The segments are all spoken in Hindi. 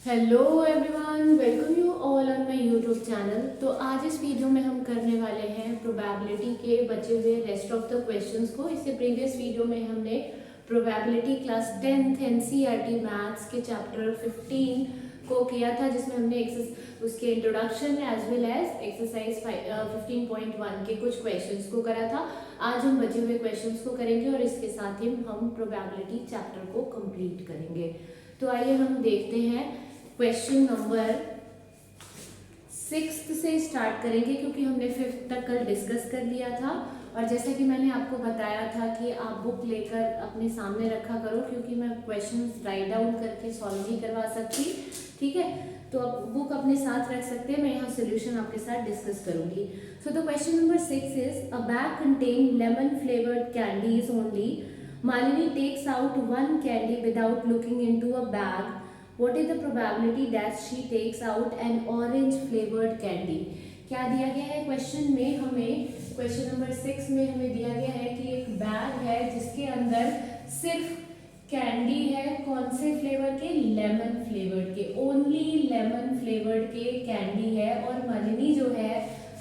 Hello everyone, welcome you all on my YouTube channel. तो आज इस वीडियो में हम करने वाले हैं प्रोबेबिलिटी के बचे हुए रेस्ट ऑफ द क्वेश्चंस को। इससे प्रीवियस वीडियो में हमने probability class 10th NCERT maths के चैप्टर 15 को किया था, जिसमें हमने उसके introduction as well as exercise 15.1 के कुछ क्वेश्चंस को करा था। आज हम बचे हुए क्वेश्चंस को करेंगे और इसके साथ ही हम प्रोबेबिलिटी चैप्टर को कंप्लीट करेंगे। तो आइए हम देखते हैं क्वेश्चन नंबर 6 से स्टार्ट करेंगे, क्योंकि हमने 5th तक कल डिस्कस कर लिया था। और जैसा कि मैंने आपको बताया था कि आप बुक लेकर अपने सामने रखा करो, क्योंकि मैं क्वेश्चंस राइट डाउन करके सॉल्व नहीं करवा सकती। ठीक है, तो आप बुक अपने साथ रख सकते हैं, मैं यहाँ सोल्यूशन आपके साथ डिस्कस करूंगी। सो the question number 6 is a bag contain lemon flavoured candies only. Malini takes out one candy without looking into a bag. What is the probability that she takes out an orange flavored candy? क्या दिया गया है क्वेश्चन में? हमें क्वेश्चन नंबर 6 में हमें दिया गया है कि एक बैग है जिसके अंदर सिर्फ कैंडी है। कौन से फ्लेवर के? लेमन फ्लेवर्ड के। ओनली लेमन फ्लेवर्ड के कैंडी है और मालिनी जो है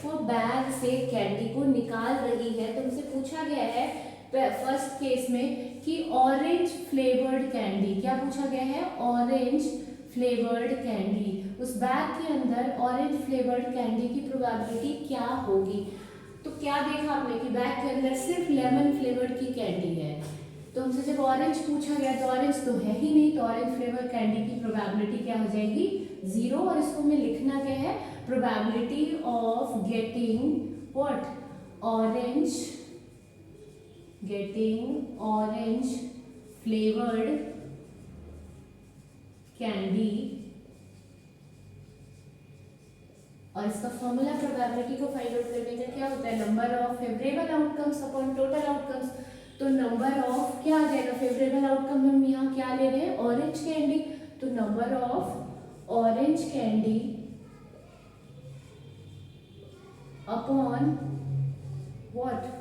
वो बैग से कैंडी को निकाल रही है। तो हमसे पूछा गया है फर्स्ट केस में कि ऑरेंज फ्लेवर्ड कैंडी, क्या पूछा गया है? Orange flavoured candy. उस बैग के अंदर ऑरेंज फ्लेवर्ड कैंडी की प्रोबेबिलिटी क्या होगी? तो क्या देखा आपने कि बैग के अंदर सिर्फ लेमन फ्लेवर्ड की कैंडी है। तो हमसे जब ऑरेंज पूछा गया तो ऑरेंज तो है ही नहीं, तो ऑरेंज फ्लेवर कैंडी की प्रोबेबिलिटी क्या हो जाएगी? 0। और इसको हमें लिखना क्या है? Probability of getting what? orange flavored candy। और इसका फॉर्मूला प्रोबेबिलिटी को फाइंड आउट करने का क्या होता है? Number of favourable outcomes upon total outcomes. तो नंबर ऑफ क्या आ जाएगा? फेवरेबल आउटकम हम यहाँ क्या ले रहे हैं? Orange candy. तो number of orange candy upon what?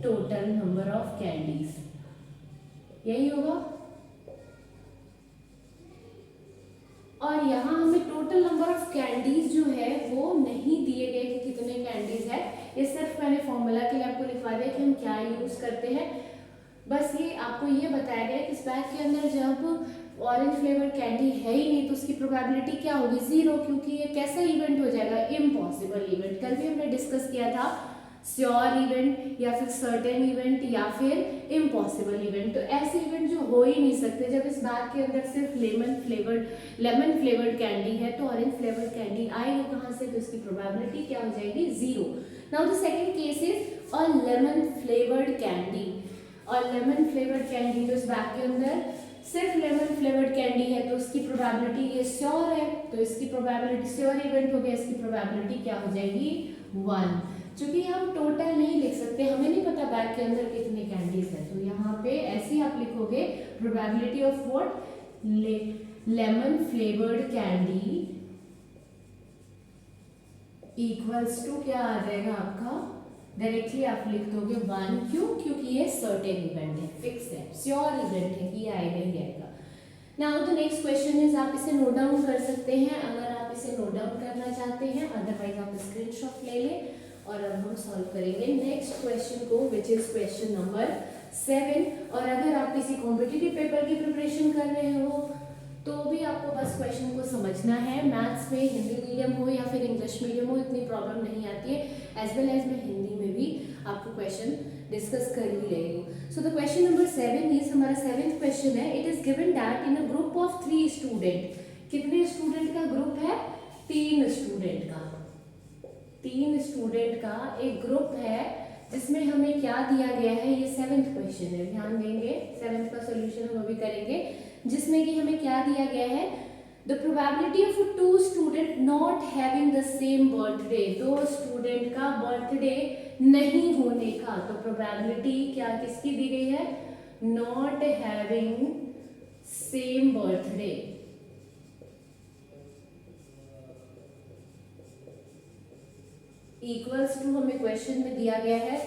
Total number of candies, यही होगा। और यहाँ हमें टोटल नंबर ऑफ कैंडीज जो है वो नहीं दिए गए कि कितने कैंडीज है। ये सिर्फ मैंने फॉर्मूला के लिए आपको लिखवा दिया कि हम क्या यूज करते हैं। बस ये आपको ये बताया गया कि इस बैग के अंदर जब ऑरेंज फ्लेवर कैंडी है ही नहीं तो उसकी प्रोबेबिलिटी क्या होगी? 0, क्योंकि ये कैसा इवेंट हो जाएगा? Impossible event. कल भी हमने डिस्कस किया था श्योर इवेंट या फिर सर्टेन इवेंट या फिर इम्पॉसिबल इवेंट। तो ऐसे इवेंट जो हो ही नहीं सकते। जब इस बैग के अंदर सिर्फ लेमन फ्लेवर्ड कैंडी है तो ऑरेंज फ्लेवर्ड कैंडी आएगी कहाँ से? तो इसकी प्रोबेबिलिटी क्या हो जाएगी? 0। Now the second case is a lemon flavoured candy. और लेमन फ्लेवर्ड कैंडी, तो इस बैग के अंदर सिर्फ लेमन फ्लेवर्ड कैंडी है तो उसकी प्रोबेबिलिटी ये श्योर है, तो इसकी प्रोबेबिलिटी श्योर इवेंट हो गया, इसकी प्रोबेबिलिटी क्या हो जाएगी? 1। चूंकि हम टोटल नहीं लिख सकते, हमें नहीं पता बैग के अंदर कितने कैंडीज है, तो यहाँ पे ऐसे ही आप लिखोगे probability of what? Lemon flavoured candy equals to क्या आ जाएगा आपका? डायरेक्टली आप लिख दोगे 1। क्यों? क्योंकि ये सर्टेन इवेंट है, फिक्स है, श्योर इवेंट है कि ये आएगा ही आएगा। Now the next question is, आप इसे नोट डाउन कर सकते हैं अगर आप इसे नोट डाउन करना चाहते हैं, अदरवाइज आप स्क्रीनशॉट ले लें। और अब हम सॉल्व करेंगे नेक्स्ट क्वेश्चन को, विच इज क्वेश्चन नंबर 7। और अगर आप किसी कॉम्पिटिटिव पेपर की प्रिपरेशन कर रहे हो तो भी आपको बस क्वेश्चन को समझना है। मैथ्स में हिंदी मीडियम हो या फिर इंग्लिश मीडियम हो, इतनी प्रॉब्लम नहीं आती है। एज वेल एज मैं हिंदी में भी आपको क्वेश्चन डिस्कस कर ही रही हूँ। सो द क्वेश्चन नंबर 7 इज, हमारा 7th क्वेश्चन है। It is given that in a group of 3 student. कितने स्टूडेंट का ग्रुप है? 3 स्टूडेंट का। 3 स्टूडेंट का एक ग्रुप है जिसमें हमें क्या दिया गया है? ये 7th क्वेश्चन है, ध्यान देंगे। 7th का सोल्यूशन हम अभी करेंगे, जिसमें कि हमें क्या दिया गया है? The probability of 2 student not having the same birthday. 2 student का बर्थडे नहीं होने का, तो प्रोबेबिलिटी क्या किसकी दी गई है? Not having same birthday equals to, हमें क्वेश्चन में दिया गया है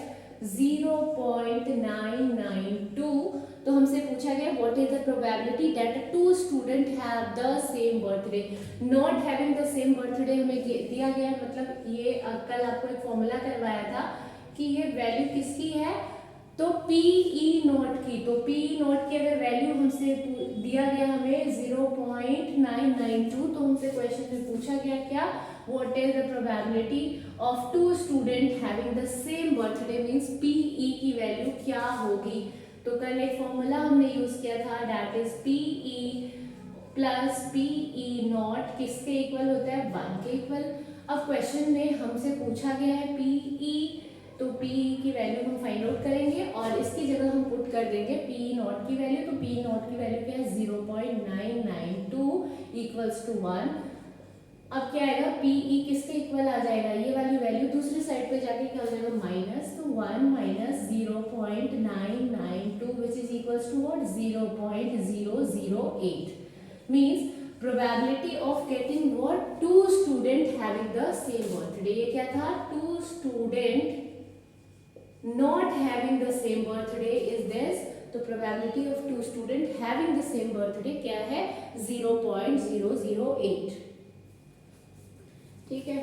0.992। तो हमसे पूछा गया what is the probability that two student have the same birthday. Not having the same birthday हमें दिया गया, मतलब ये कल आपको एक फॉर्मूला करवाया था कि ये वैल्यू किसकी है, तो पी ई नॉट की। तो पी ई नॉट की अगर वैल्यू हमसे दिया गया हमें 0.992, तो हमसे क्वेश्चन में पूछा गया क्या, what is the probability of two student having the same birthday, means P E की वैल्यू क्या होगी। तो कल एक फॉर्मूला हमने यूज किया था, that is P E plus P E not किसके इक्वल होता है, 1 के इक्वल। अब क्वेश्चन में हमसे पूछा गया है पी ई, तो पी की वैल्यू हम फाइंड आउट करेंगे और इसकी जगह हम पुट कर देंगे पी नॉट की वैल्यू। तो पी नॉट की वैल्यू क्या है, 0.992 इक्वल्स टू 1। अब क्या आएगा, पी ई किसके इक्वल आ जाएगा, ये वाली वैल्यू दूसरी साइड पे जाके क्या हो जाएगा, माइनस। तो 1 minus 0.992 which is equals to what, 0.008 means probability of getting what, two student having the same birthday। ये क्या था, two student not having the same birthday is this। तो probability of two student having the same birthday क्या है, 0.008। ठीक है,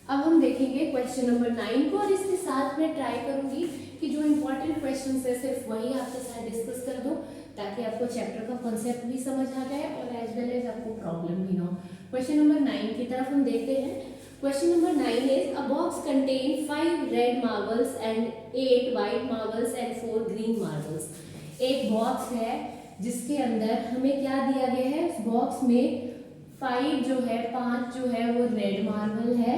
अब हम देखेंगे क्वेश्चन नंबर 9 को और इसके साथ में ट्राई करूंगी कि जो इंपॉर्टेंट क्वेश्चंस है सिर्फ वही आपके साथ डिस्कस कर दूं, ताकि आपको चैप्टर का कॉन्सेप्ट भी समझ आ जाए और एज वेल एज आपको प्रॉब्लम भी ना हो। क्वेश्चन नंबर 9 की तरफ हम देखते हैं। Question number 9 is a box contain 5 red marbles and 8 white marbles and 4 green marbles. एक बॉक्स है जिसके अंदर हमें क्या दिया गया है, उस बॉक्स में 5 जो है, 5 जो है वो रेड मार्बल है,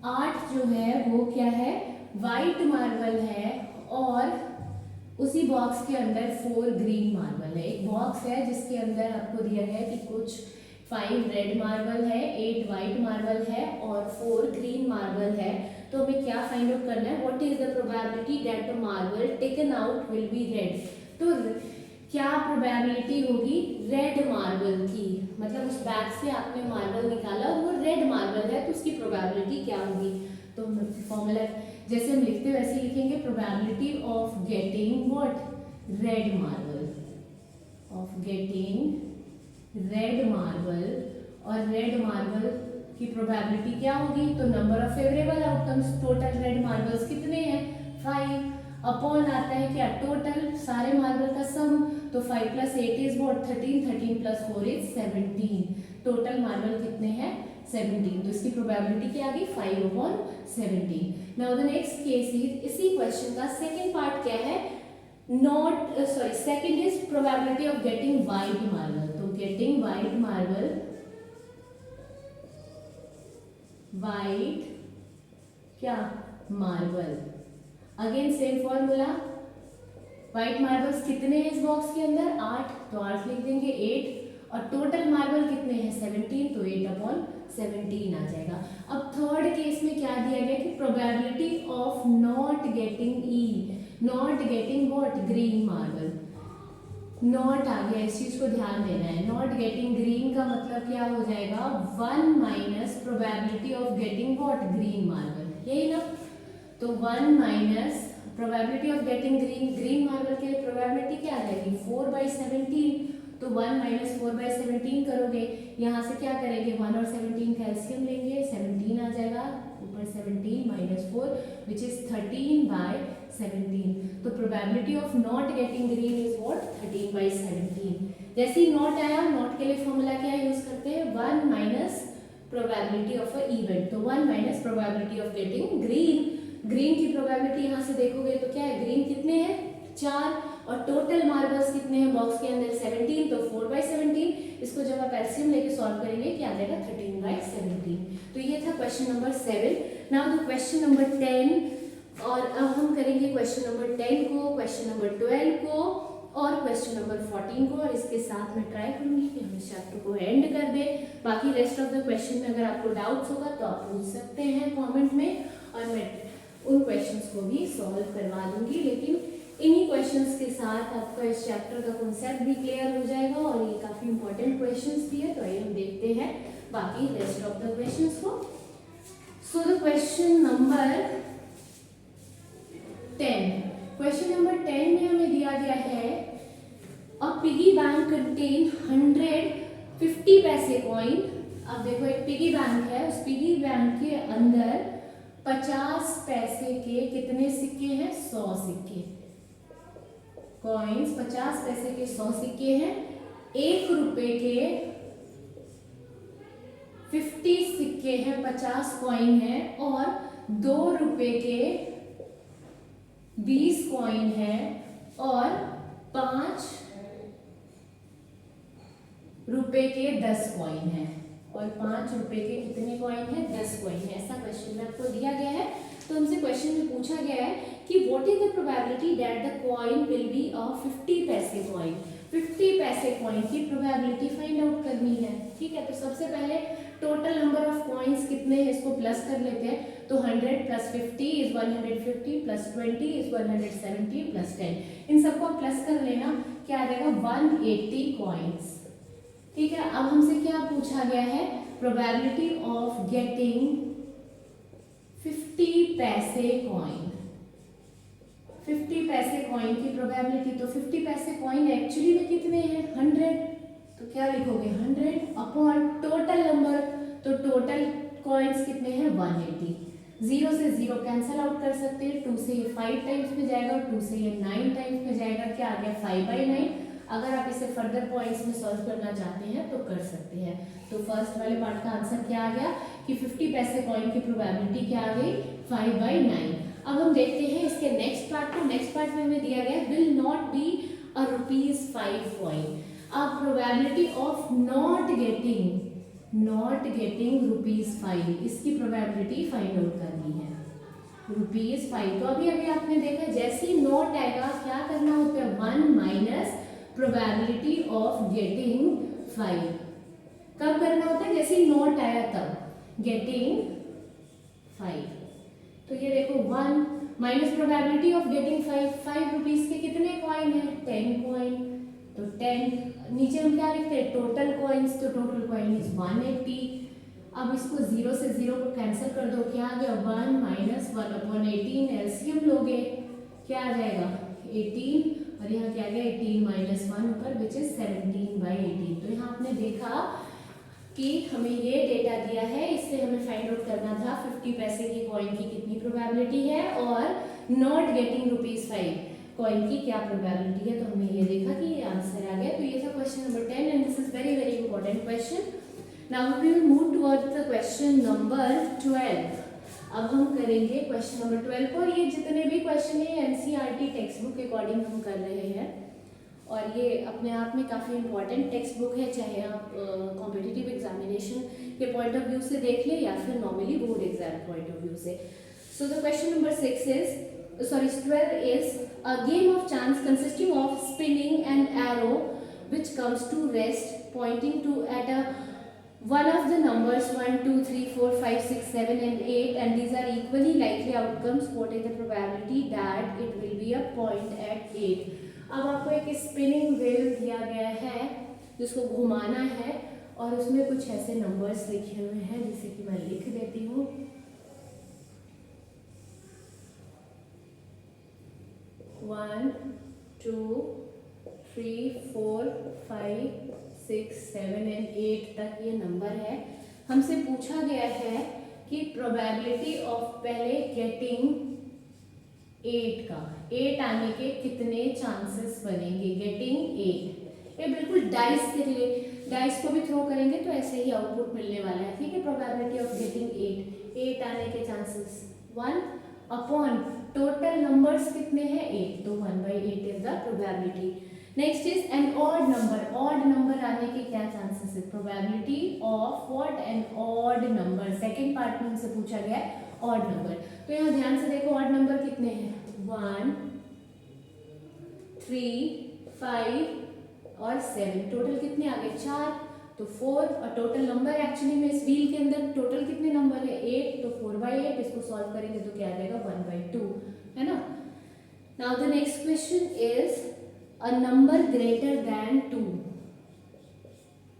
8 जो है वो क्या है, वाइट मार्बल है, और उसी बॉक्स के अंदर 4 ग्रीन मार्बल है। एक बॉक्स है जिसके अंदर आपको दिया गया है कि कुछ 5 रेड मार्बल है, 8 वाइट मार्बल है और 4 ग्रीन मार्बल है। तो हमें क्या फाइंड आउट करना है, what is the probability that the marble taken out will be red. तो क्या प्रोबेबिलिटी होगी रेड मार्बल की, मतलब उस बैग से आपने मार्बल निकाला और वो रेड मार्बल है, तो उसकी प्रोबेबिलिटी क्या होगी। तो फॉर्मूला जैसे हम लिखते हैं वैसे लिखेंगे, probability of getting what, red marble, of getting red marble. और रेड मार्बल की प्रोबेबिलिटी क्या होगी, तो number of favourable outcomes, total red marbles कितने हैं, 5, अपॉन आता है क्या, टोटल सारे मार्बल का सम। तो 5 + 8 is what, 13, 13 + 4 is 17। Total marble कितने हैं, 17। तो इसकी प्रोबेबिलिटी क्या आ गई, 5/17। Now the next case is, इसी क्वेश्चन का सेकंड पार्ट क्या है, second is probability of getting white marble. तो गेटिंग वाइट मार्बल, वाइट क्या, marble. Again same formula, white marbles कितने हैं इस बॉक्स के अंदर, 8, तो 8 लिख देंगे, 8, और टोटल मार्बल कितने हैं, 17, तो 8/17 आ जाएगा। अब थर्ड केस में क्या दिया गया कि probability of not getting E, not getting what, green marble. Not आ गया, इस चीज को ध्यान देना है। नॉट गेटिंग ग्रीन का मतलब क्या हो जाएगा, 1 minus probability of getting what, green marble, यही ना। तो 1 minus probability of getting green marble के लिए प्रोबेबिलिटी क्या आ जाएगी, 4/17। तो 1 माइनस 4/17 करोगे, यहाँ से क्या करेंगे, 1 और 17 का एलसीएम लेंगे, 17 आ जाएगा, ऊपर 17 माइनस 4 विच इज 13/17। तो probability of not getting green is what, 13/17। जैसे ही नॉट आया, नॉट के लिए फॉर्मूला क्या यूज करते हैं, 1 minus probability of a event. तो 1 minus probability of getting green. Green की प्रोबेबिलिटी यहाँ से देखोगे तो क्या है, ग्रीन कितने हैं, 4, और टोटल मार्बल्स कितने हैं बॉक्स के अंदर, 17, तो 4/17। इसको जब आप एलसीएम लेके सॉल्व करेंगे क्या आ जाएगा, 13/17। तो ये था question number 7। Now the question number 10, और अब हम करेंगे क्वेश्चन नंबर 10 को, क्वेश्चन नंबर 12 को और क्वेश्चन नंबर 14 को, और इसके साथ मैं ट्राई करूंगी कि हम इस चैप्टर को एंड कर दे। बाकी रेस्ट ऑफ द क्वेश्चन में अगर आपको डाउट्स होगा तो आप पूछ सकते हैं कमेंट में, और मैं उन क्वेश्चंस को भी सॉल्व करवा दूंगी। लेकिन इन्हीं क्वेश्चंस के साथ आपका इस चैप्टर का कॉन्सेप्ट भी क्लियर हो जाएगा, और ये काफी इंपॉर्टेंट क्वेश्चंस भी है। तो आइए हम देखते हैं बाकी रेस्ट ऑफ द क्वेश्चंस को। सो the question number 10। Question number 10 में हमें दिया गया है अ पिगी बैंक कंटेन 150 पैसे कॉइन। अब देखो एक पिगी बैंक है, उस पिगी बैंक के अंदर 50 पैसे के कितने सिक्के हैं? 100 सिक्के। कॉइन्स 50 पैसे के 100 सिक्के हैं। 1 रुपए के 50 सिक्के हैं, 50 कॉइन है, और 2 रुपए के 20 कॉइन है, और 5 रुपए के 10 कॉइन है, और 5 रुपए के कितने कॉइन है? 10 कॉइन है। ऐसा क्वेश्चन में आपको दिया गया है। तो हमसे क्वेश्चन में पूछा गया है कि what is the probability that the coin will be a 50 पैसे कॉइन। 50 पैसे कॉइन की प्रोबेबिलिटी फाइंड आउट करनी है। ठीक है, तो सबसे पहले टोटल नंबर ऑफ कॉइन्स कितने हैं इसको प्लस कर लेते हैं। तो 100 plus 50 is 150 plus 20 is 170 plus 10। इन सबको प्लस कर लेना, क्या आ जाएगा? 180 कॉइन्स। ठीक है, अब हमसे क्या पूछा गया है? प्रोबेबिलिटी ऑफ गेटिंग 50 पैसे कॉइन। 50 पैसे कॉइन की प्रोबेबिलिटी, तो 50 पैसे कॉइन एक्चुअली में कितने हैं? 100। तो क्या लिखोगे? 100 अपॉन टोटल नंबर, तो टोटल कॉइन्स कितने हैं? 180। 0 से 0 कैंसल आउट कर सकते हैं। 2 से ये 5 टाइम्स में जाएगा, और 2 से ये 9 टाइम्स में जाएगा। क्या आ गया? 5/9। अगर आप इसे फर्दर पॉइंट्स में सॉल्व करना चाहते हैं तो कर सकते हैं। तो फर्स्ट वाले पार्ट का आंसर क्या आ गया कि 50 पैसे कॉइन की प्रोबेबिलिटी क्या आ गई? 5/9। अब हम देखते हैं इसके नेक्स्ट पार्ट को। नेक्स्ट पार्ट में हमें दिया गया will not be a ₹5 coin. अब प्रोबेबिलिटी ऑफ नॉट गेटिंग ₹5, इसकी प्रोबेबिलिटी फाइंड आउट करनी है। ₹5, तो अभी आपने देखा जैसे ही नॉट आएगा क्या करना होता है? 1 माइनस प्रोबेबिलिटी ऑफ गेटिंग 5। कब करना होता है? जैसे ही नॉट आया तब। गेटिंग 5, तो ये देखो 1 minus probability of getting 5 rupees के कितने कॉइन है? 10 कॉइन। तो 10 नीचे हम क्या लिखते हैं? टोटल कॉइन्स, तो टोटल कॉइन इज 180। अब इसको 0 से 0 को कैंसिल कर दो, क्या आ गया? 1 माइनस 1/18। एलसीएम लोगे, क्या आ जाएगा? 18, और यहाँ क्या आ गया? 18 माइनस 1 ऊपर, विच इज 17/18। तो यहाँ आपने देखा कि हमें ये डेटा दिया है, इससे हमें फाइंड आउट करना था 50 पैसे की कॉइन की कितनी प्रोबेबिलिटी है, और नॉट गेटिंग ₹5 कॉइन की क्या प्रोबेबिलिटी है। तो हमने ये देखा कि ये आंसर आ गया। तो ये था question number 10, and this is very very important question. Now we will move towards the question number 12। अब हम करेंगे क्वेश्चन नंबर 12 को। ये जितने भी क्वेश्चन है एनसीईआरटी टेक्स्ट बुक के अकॉर्डिंग हम कर रहे हैं, और ये अपने आप में काफ़ी इंपॉर्टेंट टेक्स्ट बुक है, चाहे आप कॉम्पिटिटिव एग्जामिनेशन के पॉइंट ऑफ व्यू से देख लें या फिर normally board exam point of view से। So the question number 12 is a game of chance consisting of spinning an arrow which comes to rest pointing to at a one of the numbers 1, 2, 3, 4, 5, 6, 7 and 8, and these are equally likely outcomes. What is the probability that it will be a point at 8? अब आपको एक स्पिनिंग व्हील दिया गया है जिसको घुमाना है, और उसमें कुछ ऐसे नंबर्स लिखे हुए हैं, जिसे कि मैं लिख देती हूँ। 1, 2, 3, 4, 5, 6, 7 and 8 तक ये नंबर है। हमसे पूछा गया है कि प्रोबेबिलिटी ऑफ पहले गेटिंग 8 का, 8 आने के कितने चांसेस बनेंगे? गेटिंग 8, ये बिल्कुल डाइस के लिए, डाइस को भी थ्रो करेंगे तो ऐसे ही आउटपुट मिलने वाला है। ठीक है, प्रोबेबिलिटी ऑफ गेटिंग 8 आने के चांसेस 1 अपॉन टोटल नंबर्स कितने हैं? 8, तो 1/8 is the probability. Next is an odd number. Odd number आने के क्या चांसेस है? Probability of what? An odd number. Second part में हमसे पूछा गया है ऑड नंबर। तो यहाँ ध्यान से देखो ऑड नंबर कितने हैं? 1, 3, 5 और 7। टोटल कितने आ गए? 4, तो 4। और टोटल नंबर एक्चुअली में इस व्हील के अंदर टोटल कितने नंबर है? 8, तो 4/8। इसको सॉल्व करेंगे तो क्या आ जाएगा? 1/2, है ना। Now the next question is a number greater than 2।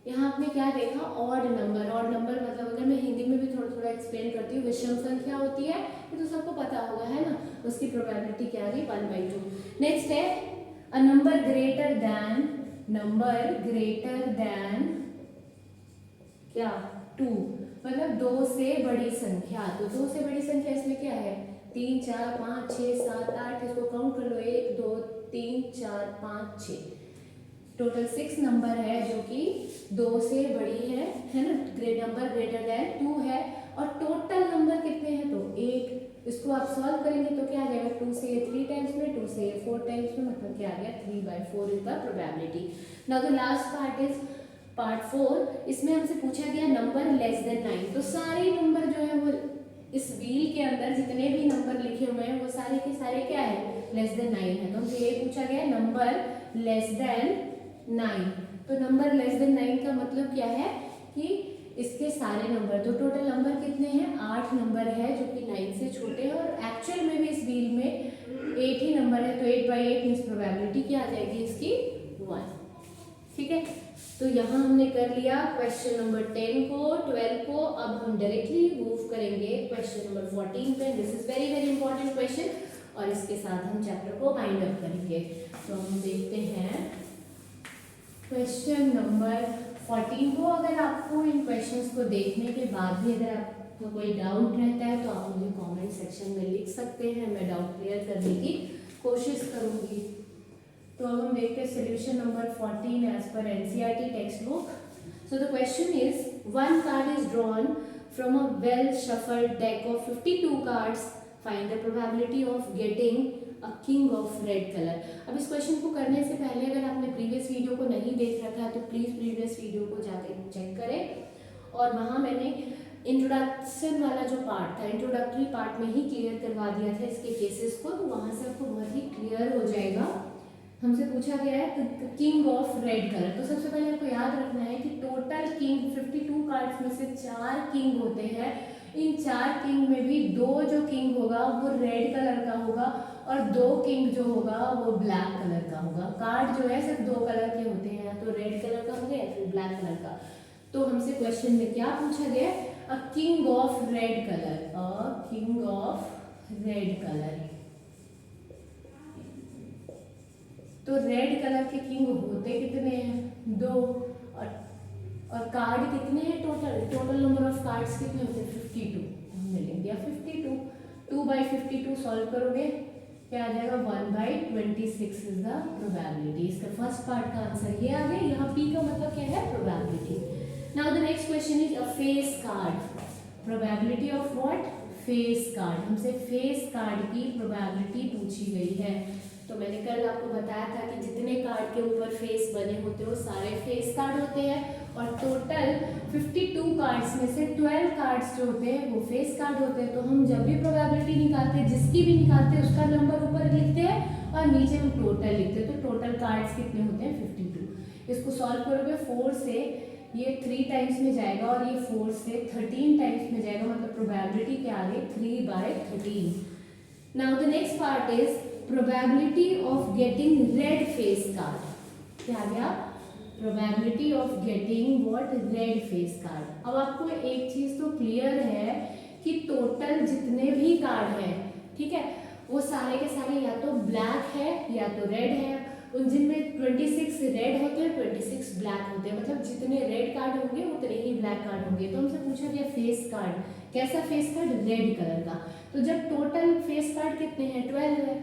यहाँ आपने क्या देखा, ऑड नंबर। ऑड नंबर मतलब अगर मैं हिंदी में भी थोड़ा थोड़ा एक्सप्लेन करती हूँ, विषम संख्या होती है, ये तो सबको पता होगा है ना, उसकी प्रोबेबिलिटी क्या आ गई 1/2। नेक्स्ट है a number greater than, number greater than क्या 2, मतलब 2 से बड़ी संख्या। तो 2 से बड़ी संख्या इसमें क्या है 3 4 5 6 7 8, इसको काउंट कर लो 1 2 3 4 5 6, टोटल 6 नंबर है जो कि 2 से बड़ी है ना, ग्रेट नंबर ग्रेटर देन 2 है। और टोटल नंबर कितने हैं तो 1। इसको आप सॉल्व करेंगे तो क्या आ जाएगा 2 से ये 3 टाइम्स में, 2 से ये 4 टाइम्स में, मतलब क्या आ गया 3/4 is the probability. Now the last part is part 4। इसमें हमसे पूछा गया नंबर लेस देन 9। तो सारे नंबर जो है वो इस व्हील के अंदर जितने भी नंबर लिखे हुए हैं वो सारे के सारे क्या है लेस देन 9 है। तो हमसे ये पूछा गया नंबर लेस देन 9। तो नंबर लेस देन 9 का मतलब क्या है कि इसके सारे नंबर, तो टोटल नंबर कितने हैं 8 नंबर है जो कि 9 से छोटे हैं, और एक्चुअल में भी इस व्हील में 8 ही नंबर है। तो 8/8 मीन्स प्रोबेबिलिटी क्या आ जाएगी इसकी 1। ठीक है, तो यहाँ हमने कर लिया क्वेश्चन नंबर 10 को 12 को। अब हम डायरेक्टली मूव करेंगे क्वेश्चन नंबर 14 पे। This is very very important question, और इसके साथ हम चैप्टर को वाइंड अप करेंगे। तो हम देखते हैं क्वेश्चन नंबर 14 को। अगर आपको इन क्वेश्चंस को देखने के बाद भी अगर आपको कोई डाउट रहता है तो आप मुझे कमेंट सेक्शन में लिख सकते हैं, मैं डाउट क्लियर करने की कोशिश करूंगी। तो अब हम देखते हैं solution number 14 as per NCERT text book. So the question is one card is drawn from a well shuffled deck of 52 cards, find the probability of getting a king of red colour. अब इस क्वेश्चन को करने से पहले अगर आपने प्रीवियस वीडियो को नहीं देख रखा है तो प्लीज़ प्रीवियस वीडियो को जाकर चेक करें, और वहाँ मैंने इंट्रोडक्शन वाला जो पार्ट था, इंट्रोडक्टरी पार्ट में ही क्लियर करवा दिया था इसके केसेस को, तो वहाँ से आपको बहुत ही क्लियर हो जाएगा। हमसे पूछा गया है किंग ऑफ रेड कलर। तो सबसे पहले आपको याद रखना है कि टोटल किंग 52 कार्ड्स में से 4 किंग होते हैं। इन 4 किंग में भी 2 जो किंग होगा वो रेड कलर का होगा, और 2 किंग जो होगा वो ब्लैक कलर का होगा। कार्ड जो है सिर्फ 2 कलर के होते हैं, या तो रेड कलर का होगा या फिर ब्लैक कलर का। तो हमसे क्वेश्चन में क्या पूछा गया, अ king of red colour, a king of red colour. तो रेड कलर के किंग होते कितने हैं 2, और कार्ड कितने हैं टोटल नंबर ऑफ कार्ड्स कितने होते हैं 52। हमने लिख दिया 52। 2/52 सॉल्व करोगे क्या आ जाएगा 1/26 इज द प्रोबेबिलिटी। इसका फर्स्ट पार्ट का आंसर ये आ गया। यहाँ पी का मतलब क्या है probability. Now the next question is a face card, probability of what face card. हमसे फेस कार्ड की प्रोबेबिलिटी पूछी गई है। तो मैंने कल आपको बताया था कि जितने कार्ड के ऊपर फेस बने होते हैं वो सारे फेस कार्ड होते हैं, और टोटल 52 कार्ड्स में से 12 कार्ड्स जो होते हैं वो फेस कार्ड होते हैं। तो हम जब भी प्रोबेबिलिटी निकालते हैं, जिसकी भी निकालते हैं उसका नंबर ऊपर लिखते हैं और नीचे हम टोटल लिखते हैं। तो टोटल कार्ड्स कितने होते हैं 52। इसको सॉल्व करोगे 4 से ये 3 टाइम्स में जाएगा, और ये 4 से 13 टाइम्स में जाएगा, मतलब प्रोबेबिलिटी क्या आ गई 3/13। Now the next part is probability of getting red face card. क्या आ गया probability of getting what red face card. अब आपको एक चीज तो क्लियर है कि टोटल जितने भी कार्ड हैं, ठीक है, वो सारे के सारे या तो ब्लैक है या तो रेड है। उन जिनमें 26 रेड होते हैं 26 ब्लैक होते हैं, मतलब जितने रेड कार्ड होंगे उतने ही ब्लैक कार्ड होंगे। तो हमसे पूछा गया फेस कार्ड, कैसा फेस कार्ड रेड कलर का। तो जब टोटल फेस कार्ड कितने हैं 12 है,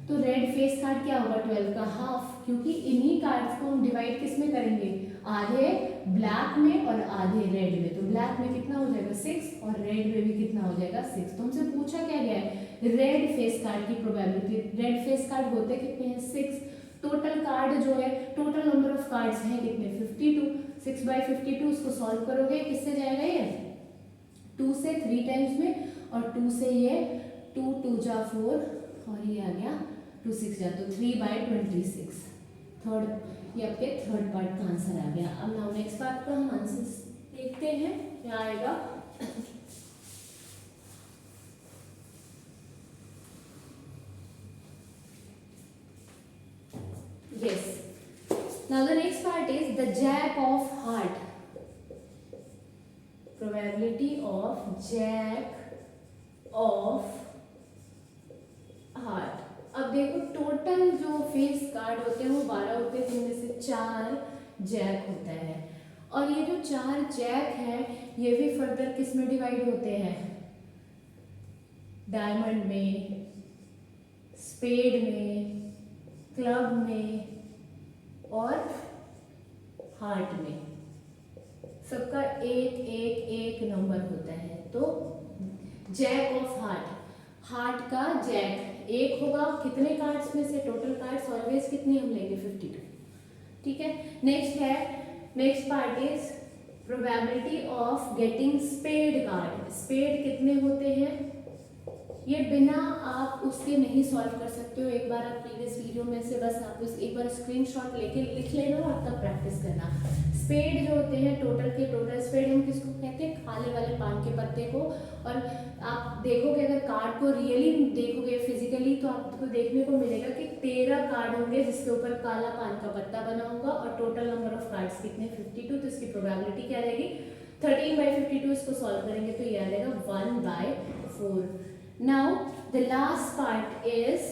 तो रेड फेस कार्ड क्या होगा 12 का हाफ, क्योंकि इन्हीं कार्ड्स को हम डिवाइड किस में करेंगे, आधे ब्लैक में और आधे रेड में। तो ब्लैक में कितना हो जाएगा 6, और रेड में भी कितना हो जाएगा 6। तो हमसे पूछा क्या गया है रेड फेस कार्ड की प्रोबेबिलिटी। रेड फेस कार्ड होते कितने हैं 6। टोटल कार्ड जो है, टोटल नंबर ऑफ कार्ड्स हैं कितने 52। 6/52 इसको सॉल्व करोगे किससे जाएगा ये 2 से 3 टाइम्स में, और 2 से ये 2 2 जा 4, और ये आ गया 2 6 जा, तो 3/26। थर्ड, ये आपके थर्ड पार्ट का आंसर आ गया। अब नाउ नेक्स्ट पार्ट का हम आंसर देखते हैं क्या आएगा। Yes. Now the next part is the Jack of Heart. Probability of jack of heart. अब देखो टोटल जो फेस कार्ड होते हैं वो 12 होते हैं, जिनमें से 4 जैक होता है। और ये जो 4 जैक है ये भी फर्दर किस में डिवाइड होते हैं, डायमंड में, स्पेड में, क्लब में और हार्ट में। सबका एक नंबर होता है। तो जैक ऑफ हार्ट का जैक एक होगा, कितने कार्ड्स में से, टोटल कार्ड्स ऑलवेज कितने हम लेंगे, 52। ठीक है। Next part is probability of getting spade card. Spade कितने होते हैं, ये बिना आप उसके नहीं सॉल्व कर सकते हो। एक बार आप प्रीवियस वीडियो में से बस आप एक बार स्क्रीनशॉट लेके लिख लेना और आपका प्रैक्टिस करना। स्पेड जो होते हैं टोटल के टोटल स्पेड हम किसको कहते हैं, खाने वाले पान के पत्ते को। और आप देखोगे अगर कार्ड को रियली देखोगे फिजिकली तो आपको देखने को मिलेगा कि 13 कार्ड होंगे जिसके ऊपर काला पान का पत्ता बना होगा और टोटल नंबर ऑफ कार्ड्स कितने, 52। तो इसकी प्रोबेबिलिटी क्या रहेगी, 13/52। इसको सॉल्व करेंगे तो ये आ जाएगा 1/4। Now the last part is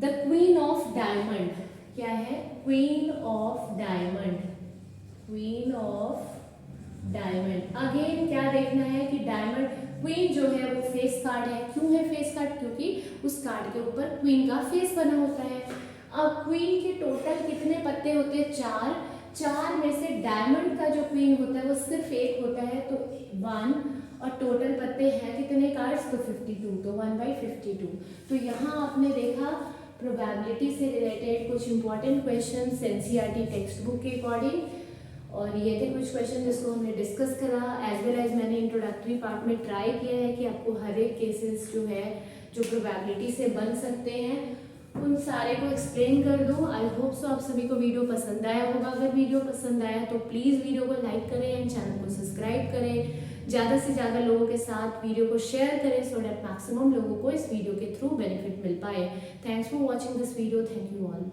the Queen of Diamond। क्या है, Queen of Diamond। Queen of Diamond again क्या देखना है कि डायमंड क्वीन जो है वो फेस कार्ड है। क्यों है फेस कार्ड, क्योंकि उस कार्ड के ऊपर क्वीन का फेस बना होता है। अब क्वीन के टोटल कितने पत्ते होते हैं, 4 में से डायमंड का जो क्वीन होता है वो सिर्फ एक होता है तो 1, और टोटल पत्ते हैं कितने कार्ड्स, तो 52, तो 1/52। तो यहाँ आपने देखा प्रोबेबिलिटी से रिलेटेड कुछ important question NCERT text book के अकॉर्डिंग, और ये थे कुछ क्वेश्चन जिसको हमने डिस्कस करा। एज वेल एज मैंने इंट्रोडक्टरी पार्ट में ट्राई किया है कि आपको हर एक केसेस जो है जो प्रोबेबिलिटी से बन सकते हैं उन सारे को एक्सप्लेन कर दूँ। आई होप सो आप सभी को वीडियो पसंद आया होगा। अगर वीडियो पसंद आया तो प्लीज़ वीडियो को लाइक करें एंड चैनल को सब्सक्राइब करें। ज़्यादा से ज़्यादा लोगों के साथ वीडियो को शेयर करें सो दैट मैक्सिमम लोगों को इस वीडियो के थ्रू बेनिफिट मिल पाए। Thanks for watching this video. Thank you all.